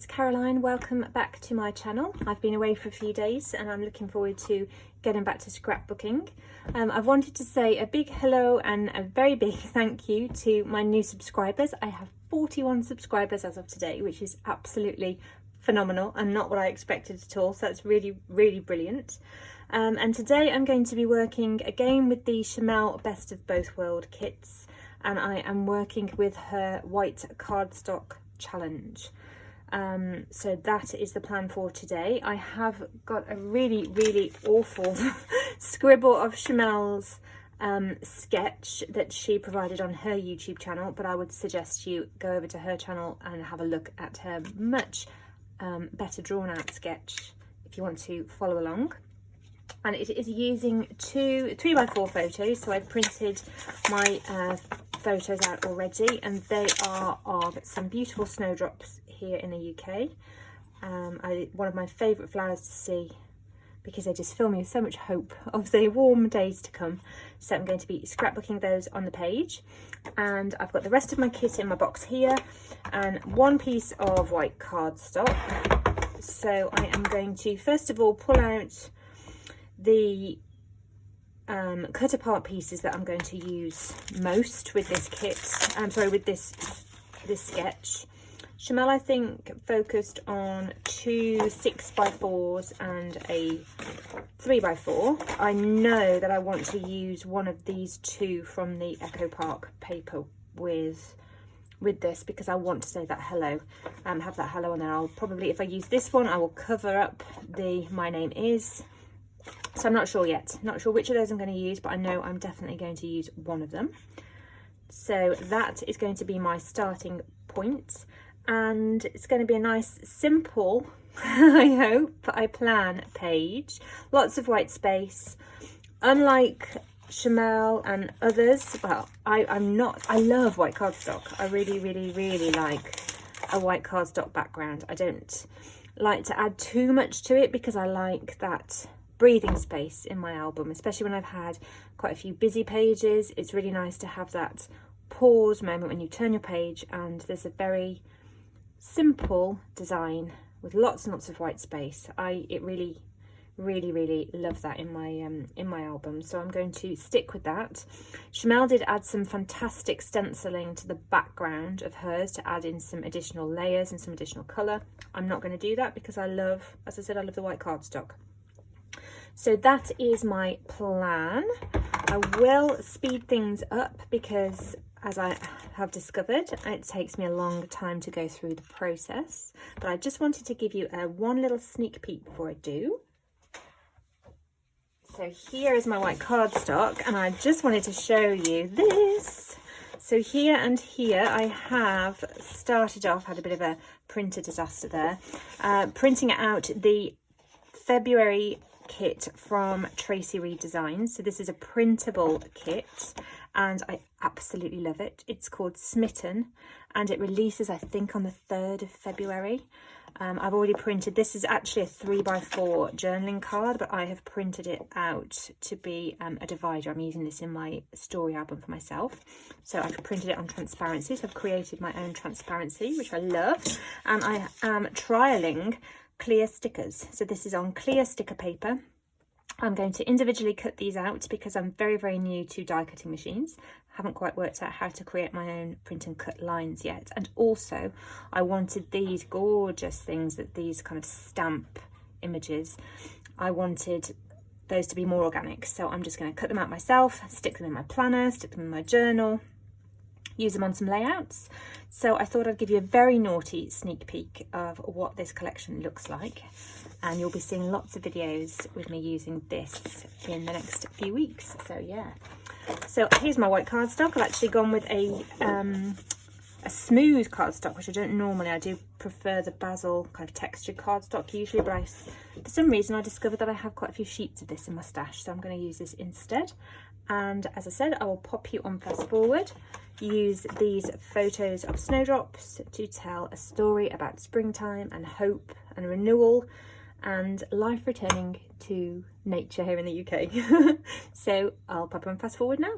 it's Caroline. Welcome back to my channel. I've been away for a few days and I'm looking forward to getting back to scrapbooking. I've wanted to say a big hello and a very big thank you to my new subscribers. I have 41 subscribers as of today, which is absolutely phenomenal and not what I expected at all. So that's really, really brilliant. And today I'm going to be working again with the Chamel Best of Both World kits, and I am working with her white cardstock challenge. So that is the plan for today. I have got a really awful scribble of Chamel's sketch that she provided on her YouTube channel, but I would suggest you go over to her channel and have a look at her much better drawn out sketch if you want to follow along. And it is using two 3x4 photos, so I've printed my photos out already, and they are of some beautiful snowdrops here in the UK. One of my favourite flowers to see because they just fill me with so much hope of the warm days to come. So I'm going to be scrapbooking those on the page, and I've got the rest of my kit in my box here and one piece of white cardstock. So I am going to first of all pull out the cut apart pieces that I'm going to use most with this kit. With this sketch. Chamel, I think, focused on two 6x4s and a 3x4. I know that I want to use one of these two from the Echo Park paper with this, because I want to say that hello, have that hello on there. I'll probably, if I use this one, I will cover up the "my name is." So I'm not sure yet, not sure which of those I'm going to use, but I know I'm definitely going to use one of them. So that is going to be my starting point, and it's going to be a nice, simple, I hope, I plan page. Lots of white space. Unlike Chamel and others, well, I love white cardstock. I really like a white cardstock background. I don't like to add too much to it because I like that breathing space in my album, especially when I've had quite a few busy pages. It's really nice to have that pause moment when you turn your page and there's a very simple design with lots and lots of white space. I really love that in my album, so I'm going to stick with that. Chamel did add some fantastic stenciling to the background of hers to add in some additional layers and some additional colour. I'm not going to do that because I love, as I said, I love the white cardstock. So that is my plan. I will speed things up because, as I have discovered, it takes me a long time to go through the process. But I just wanted to give you one little sneak peek before I do. So here is my white cardstock, and I just wanted to show you this. So here and here I have started off, had a bit of a printer disaster there, printing out the February kit from Tracy Reed Designs. So this is a printable kit and I absolutely love it. It's called Smitten and it releases, I think, on the 3rd of February. I've already printed, this is actually a 3x4 journaling card, but I have printed it out to be a divider. I'm using this in my story album for myself. So I've printed it on transparency. So I've created my own transparency, which I love. And I am trialing clear stickers. So this is on clear sticker paper. I'm going to individually cut these out because I'm very new to die cutting machines. Haven't quite worked out how to create my own print and cut lines yet. And also I wanted these gorgeous things, that these kind of stamp images, I wanted those to be more organic. So I'm just going to cut them out myself, stick them in my planner, stick them in my journal, use them on some layouts. So I thought I'd give you a very naughty sneak peek of what this collection looks like, and you'll be seeing lots of videos with me using this in the next few weeks. So yeah, so here's my white cardstock. I've actually gone with a smooth cardstock, which I don't normally. I do prefer the basil kind of textured cardstock usually, but for some reason I discovered that I have quite a few sheets of this in my stash, so I'm going to use this instead. And as I said, I will pop you on fast forward. Use these photos of snowdrops to tell a story about springtime and hope and renewal and life returning to nature here in the UK. So I'll pop on fast forward now.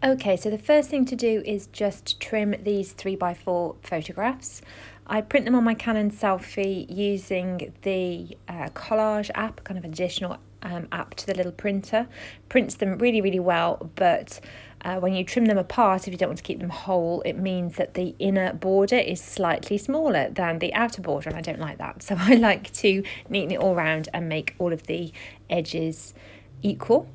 Okay, so the first thing to do is just trim these 3x4 photographs. I print them on my Canon Selfie using the collage app, kind of additional app to the little printer. Prints them really, really well, but when you trim them apart, if you don't want to keep them whole, it means that the inner border is slightly smaller than the outer border, and I don't like that. So I like to neaten it all round and make all of the edges equal.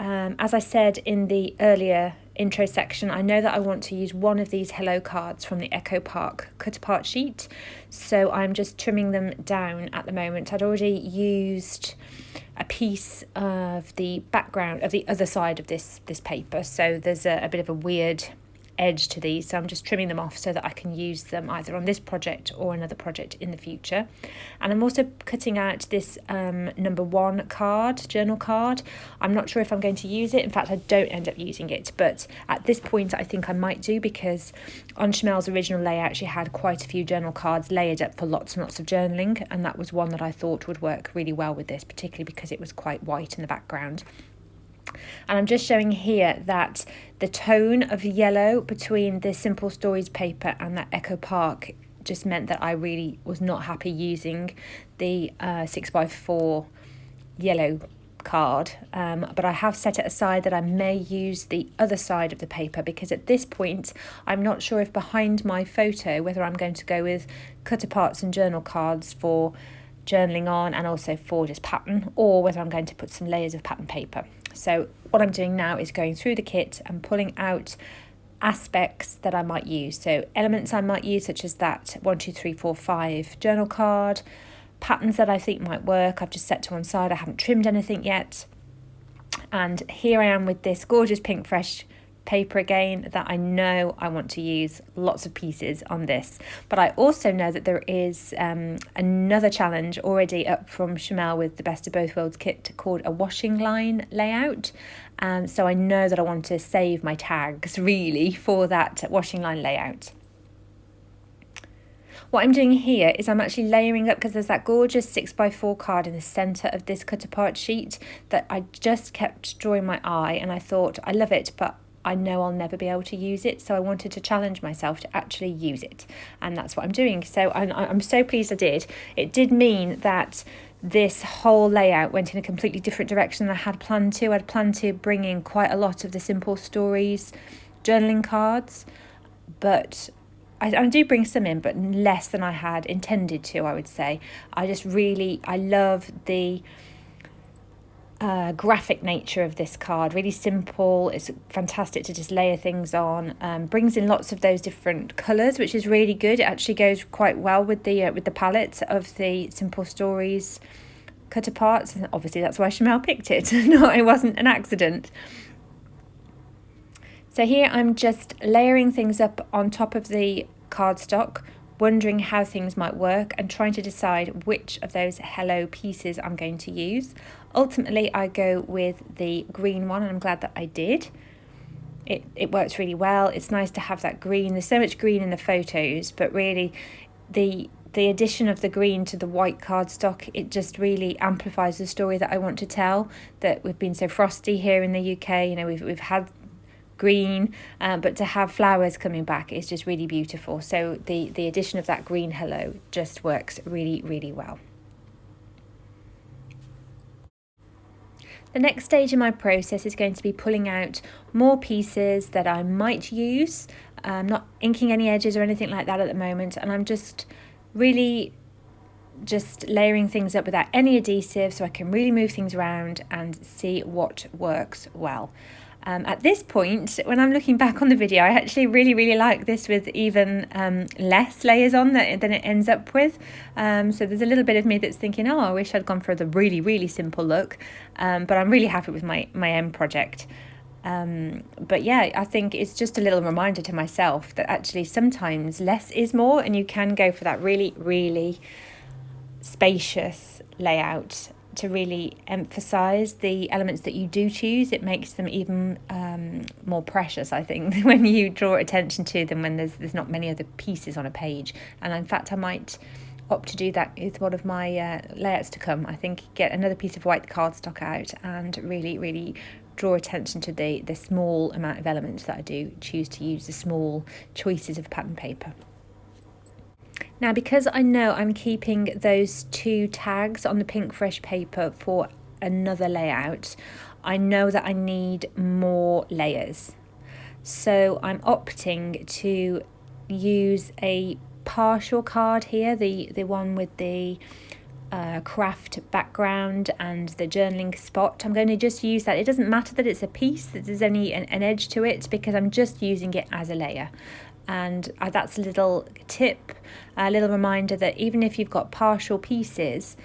As I said in the earlier intro section, I know that I want to use one of these hello cards from the Echo Park cut apart sheet, so I'm just trimming them down at the moment. I'd already used a piece of the background of the other side of this paper, so there's a bit of a weird edge to these, so I'm just trimming them off so that I can use them either on this project or another project in the future. And I'm also cutting out this number 1 card, journal card. I'm not sure if I'm going to use it. In fact, I don't end up using it, but at this point I think I might do, because on Chamel's original layout she had quite a few journal cards layered up for lots and lots of journaling, and that was one that I thought would work really well with this, particularly because it was quite white in the background. And I'm just showing here that the tone of yellow between the Simple Stories paper and that Echo Park just meant that I really was not happy using the 6x4 yellow card, but I have set it aside that I may use the other side of the paper, because at this point I'm not sure if behind my photo whether I'm going to go with cut aparts and journal cards for journaling on and also for just pattern, or whether I'm going to put some layers of pattern paper. So what I'm doing now is going through the kit and pulling out aspects that I might use. So elements I might use, such as that 1, 2, 3, 4, 5 journal card. Patterns that I think might work, I've just set to one side. I haven't trimmed anything yet. And here I am with this gorgeous pink fresh paper again that I know I want to use lots of pieces on this, but I also know that there is another challenge already up from Chamel with the Best of Both Worlds kit called a washing line layout, so I know that I want to save my tags really for that washing line layout. What I'm doing here is I'm actually layering up, because there's that gorgeous 6x4 card in the centre of this cut apart sheet that I just kept drawing my eye, and I thought I love it, but I know I'll never be able to use it, so I wanted to challenge myself to actually use it, and that's what I'm doing. So I'm so pleased I did. It did mean that this whole layout went in a completely different direction than I had planned to. I'd planned to bring in quite a lot of the Simple Stories journaling cards, but I do bring some in, but less than I had intended to, I would say. I love the graphic nature of this card. Really simple, it's fantastic to just layer things on, brings in lots of those different colours, which is really good. It actually goes quite well with the palette of the Simple Stories cut aparts, and obviously that's why Chamel picked it. No, it wasn't an accident. So here I'm just layering things up on top of the cardstock, wondering how things might work and trying to decide which of those hello pieces I'm going to use. Ultimately, I go with the green one, and I'm glad that I did. It works really well. It's nice to have that green. There's so much green in the photos, but really the addition of the green to the white cardstock, it just really amplifies the story that I want to tell, that we've been so frosty here in the UK. You know, we've had green, but to have flowers coming back is just really beautiful. So the addition of that green hello just works really, really well. The next stage in my process is going to be pulling out more pieces that I might use. I'm not inking any edges or anything like that at the moment, and I'm just really just layering things up without any adhesive, so I can really move things around and see what works well. At this point, when I'm looking back on the video, I actually really like this with even less layers on than it ends up with. So there's a little bit of me that's thinking, oh, I wish I'd gone for the really simple look. But I'm really happy with my end project. But yeah, I think it's just a little reminder to myself that actually sometimes less is more, and you can go for that really spacious layout to really emphasize the elements that you do choose. It makes them even more precious, I think, when you draw attention to them, when there's not many other pieces on a page. And in fact, I might opt to do that with one of my layouts to come. I think get another piece of white cardstock out and really draw attention to the small amount of elements that I do choose to use, the small choices of pattern paper. Now, because I know I'm keeping those 2 tags on the pink fresh paper for another layout, I know that I need more layers. So I'm opting to use a partial card here, the one with the craft background and the journaling spot. I'm going to just use that. It doesn't matter that it's a piece, that there's only an edge to it, because I'm just using it as a layer. And that's a little tip, a little reminder that even if you've got partial pieces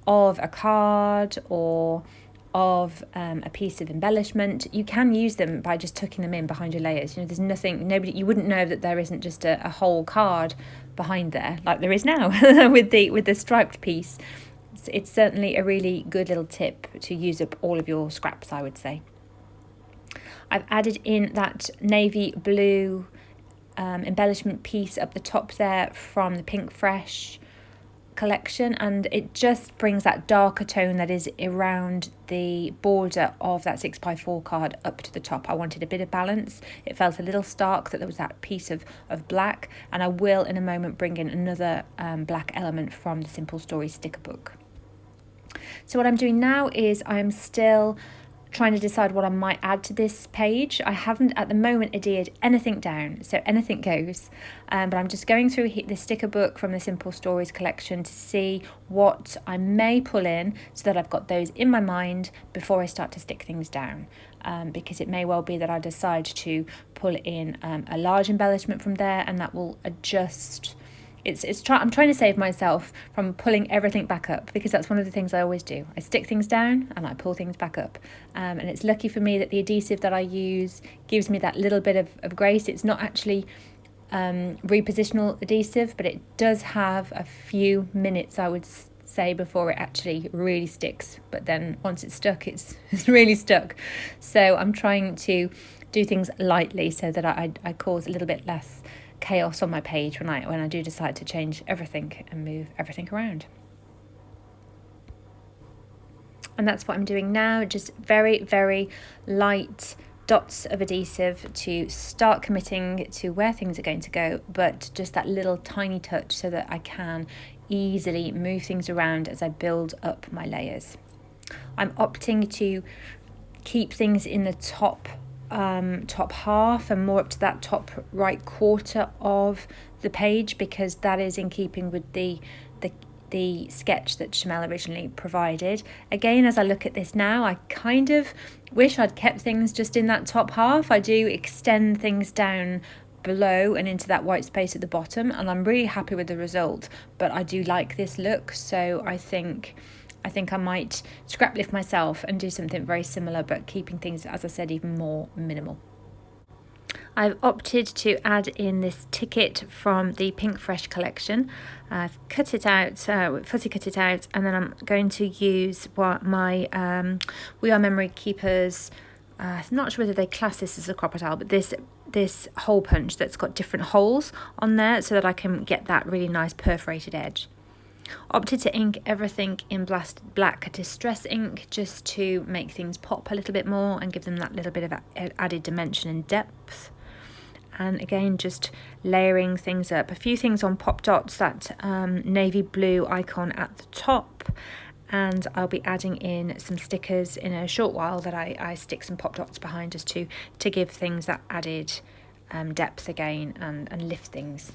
of a card or of a piece of embellishment, you can use them by just tucking them in behind your layers. You know, there's nothing, you wouldn't know that there isn't just a whole card behind there, like there is now with the striped piece. It's certainly a really good little tip to use up all of your scraps, I would say. I've added in that navy blue embellishment piece up the top there from the Pink Fresh collection, and it just brings that darker tone that is around the border of that 6x4 card up to the top. I wanted a bit of balance. It felt a little stark that there was that piece of black, and I will in a moment bring in another black element from the Simple Stories sticker book. So what I'm doing now is I'm still trying to decide what I might add to this page. I haven't at the moment adhered anything down, so anything goes, but I'm just going through the sticker book from the Simple Stories collection to see what I may pull in so that I've got those in my mind before I start to stick things down, because it may well be that I decide to pull in a large embellishment from there, and that will adjust. I'm trying to save myself from pulling everything back up, because that's one of the things I always do. I stick things down and I pull things back up. And it's lucky for me that the adhesive that I use gives me that little bit of grace. It's not actually repositional adhesive, but it does have a few minutes, I would say, before it actually really sticks. But then once it's stuck, it's really stuck. So I'm trying to do things lightly so that I cause a little bit less chaos on my page when I do decide to change everything and move everything around. And that's what I'm doing now, just very, very light dots of adhesive to start committing to where things are going to go, but just that little tiny touch so that I can easily move things around as I build up my layers. I'm opting to keep things in the top half and more up to that top right quarter of the page, because that is in keeping with the sketch that Shamel originally provided. Again, as I look at this now, I kind of wish I'd kept things just in that top half. I do extend things down below and into that white space at the bottom, and I'm really happy with the result, but I do like this look, so I think I might scrap lift myself and do something very similar, but keeping things, as I said, even more minimal. I've opted to add in this ticket from the Pink Fresh collection. I've cut it out, fussy cut it out, and then I'm going to use my We Are Memory Keepers. I'm not sure whether they class this as a crocodile, but this hole punch that's got different holes on there so that I can get that really nice perforated edge. Opted to ink everything in black distress ink just to make things pop a little bit more and give them that little bit of added dimension and depth. And again, just layering things up. A few things on pop dots, that navy blue icon at the top, and I'll be adding in some stickers in a short while that I stick some pop dots behind just to give things that added depth again and lift things.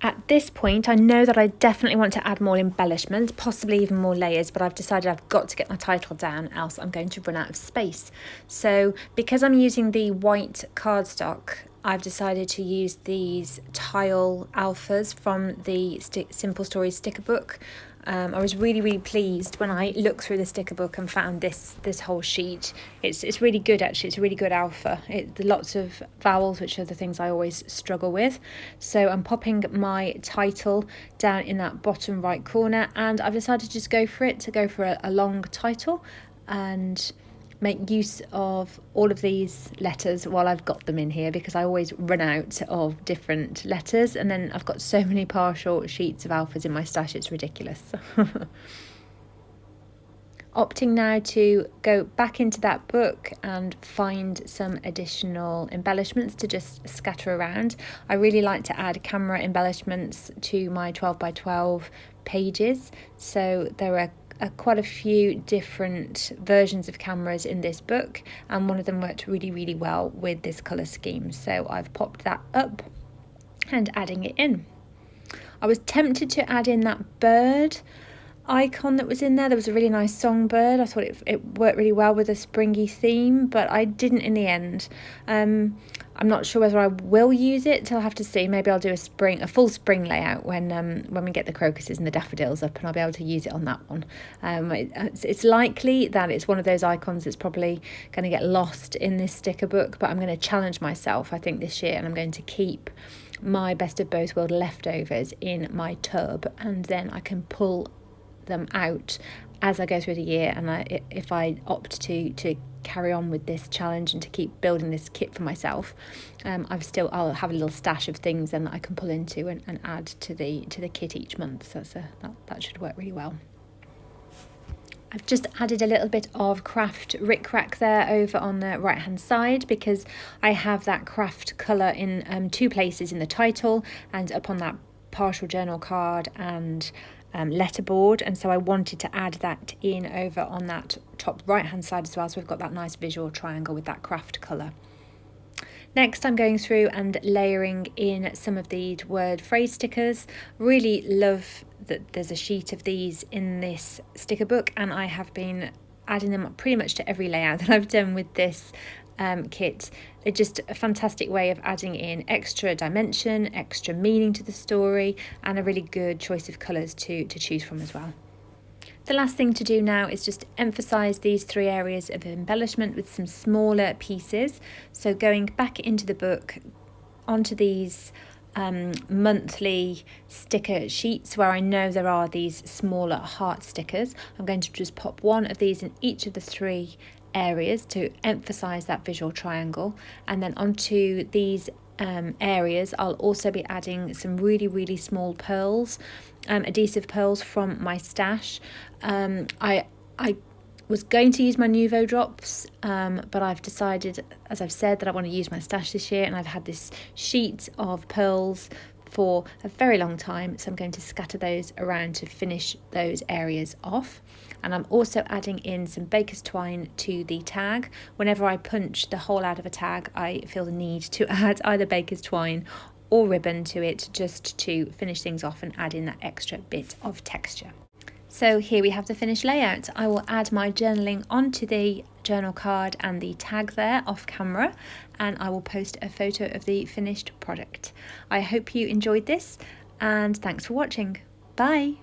At this point, I know that I definitely want to add more embellishments, possibly even more layers, but I've decided I've got to get my title down, else I'm going to run out of space. So because I'm using the white cardstock, I've decided to use these tile alphas from the Simple Stories sticker book. I was really, really pleased when I looked through the sticker book and found this whole sheet. It's really good, actually. It's a really good alpha. Lots of vowels, which are the things I always struggle with. So I'm popping my title down in that bottom right corner, and I've decided to just go for a long title and make use of all of these letters while I've got them in here, because I always run out of different letters, and then I've got so many partial sheets of alphas in my stash, it's ridiculous. opting now to go back into that book and find some additional embellishments to just scatter around. I really like to add camera embellishments to my 12 by 12 pages, so there are quite a few different versions of cameras in this book, and one of them worked really well with this colour scheme, so I've popped that up and adding it in. I was tempted to add in that bird icon that was in there. There was a really nice songbird. I thought it worked really well with a springy theme, but I didn't in the end. I'm not sure whether I will use it, so I'll have to see. Maybe I'll do a full spring layout when we get the crocuses and the daffodils up, and I'll be able to use it on that one. It's likely that it's one of those icons that's probably going to get lost in this sticker book, but I'm going to challenge myself, I think, this year, and I'm going to keep my Best of Both Worlds leftovers in my tub, and then I can pull them out as I go through the year. And if I opt to carry on with this challenge and to keep building this kit for myself, I'll have a little stash of things then that I can pull into and add to the kit each month. So that should work really well. I've just added a little bit of craft rickrack there over on the right hand side, because I have that craft colour in two places, in the title and up on that partial journal card and letterboard, and so I wanted to add that in over on that top right hand side as well, so we've got that nice visual triangle with that craft colour. Next, I'm going through and layering in some of the word phrase stickers. Really love that there's a sheet of these in this sticker book, and I have been adding them up pretty much to every layout that I've done with this kit. They're just a fantastic way of adding in extra dimension, extra meaning to the story, and a really good choice of colours to choose from as well. The last thing to do now is just emphasise these three areas of embellishment with some smaller pieces. So going back into the book onto these monthly sticker sheets where I know there are these smaller heart stickers, I'm going to just pop one of these in each of the three areas to emphasize that visual triangle, and then onto these areas I'll also be adding some really small pearls, adhesive pearls from my stash. I was going to use my Nuvo drops, but I've decided, as I've said, that I want to use my stash this year, and I've had this sheet of pearls for a very long time, so I'm going to scatter those around to finish those areas off. And I'm also adding in some baker's twine to the tag. Whenever I punch the hole out of a tag, I feel the need to add either baker's twine or ribbon to it, just to finish things off and add in that extra bit of texture. So here we have the finished layout. I will add my journaling onto the journal card and the tag there off camera, and I will post a photo of the finished product. I hope you enjoyed this, and thanks for watching. Bye!